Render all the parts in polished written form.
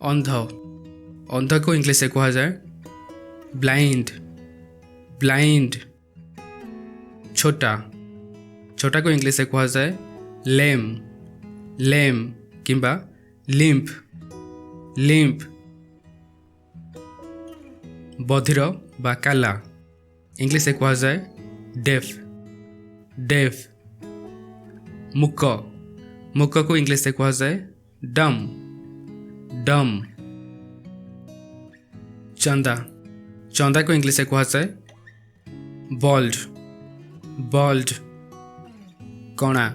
अंध अंध को इंग्लिश कह जाए ब्लाइंड ब्लाइंड। छोटा छोटा को इंग्लिश कह जाए लेम लेम किंबा लिम्प लिम्प। बधिर बा काला इंग्लिश कह जाए डेफ डेफ। मुक मुक को इंग्लिश कह जाए डम डम। चंदा चंदा को इंग्लिश कह जाए बॉल्ड बॉल्ड। कणा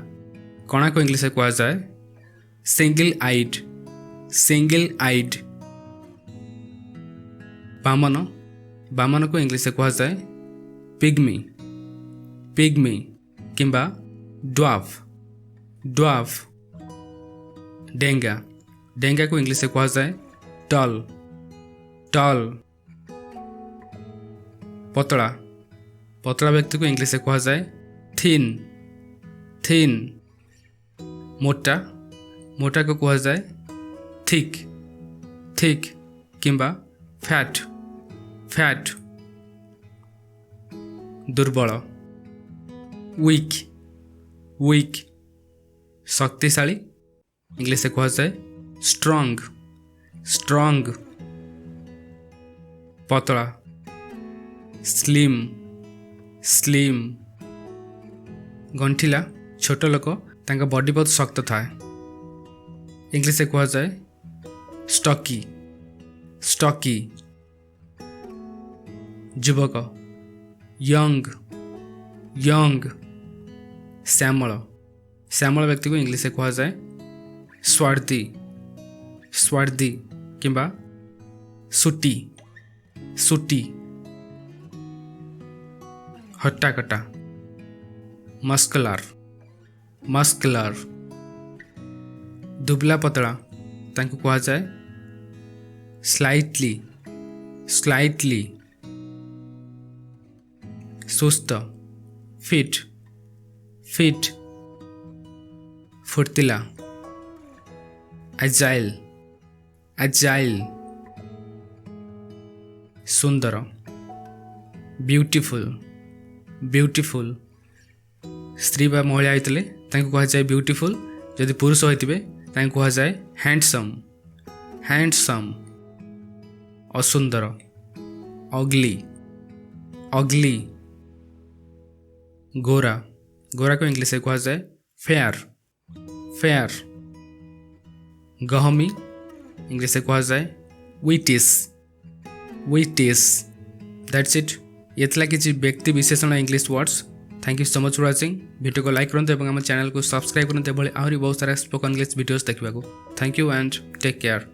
कणा को इंग्लिश कह जाए सिंगल आइड सिंगल आइड। बामन बामन को इंग्लिश कह जाए पिग्मी पिग्मी किंबा ड्वार्फ ड्वार्फ। डेंगा डेंगा को इंग्लिश कह जाए टल टल। पतला पतला व्यक्ति को इंग्लिश कह जाए थिन थिन। मोटा मोटा को कह जाए थिक थिक किंबा फैट फैट। दुर्बल वीक वीक। शक्तिशाली इंग्लिश कह जाए स्ट्रॉन्ग स्ट्रॉन्ग। पतला स्लिम स्लिम। गंठिला छोट लोक तांका बॉडी बहुत शक्त थाए इंग्लिश कह जाए स्टॉकी स्टॉकी। युवक यंग यंग। श्यामल श्यामल व्यक्ति को इंग्लिश कह जाए स्वार्थी स्वार्थी किंबा सुटी सुटी। हट्टाकट्टा मस्कुलर मस्कुलर। दुबला पतला तांको कह जाए स्लाइटली स्लाइटली। सुस्त फिट फिट। फुर्तिला एजाइल एजाइल। सुंदर ब्यूटीफुल ब्यूटीफुल। स्त्री बा महिला होते कह जाए ब्यूटीफुल। जदि पुरुष होते कह जाए हैंडसम हैंडसम। असुंदर अगली अगली। गोरा गोरा को इंग्लिश कह जाए फेयर फेयर। गहमी इंग्लिश कह जाए विटिस विटिस। That's it. ये किसी व्यक्ति विशेषण English words. Thank you so much for watching. Video को लाइक करूँ और आम चैनल को सब्सक्राइब करूँ। बहुत सारा स्पोकन इंग्लिश वीडियोस देखा। Thank you and take care.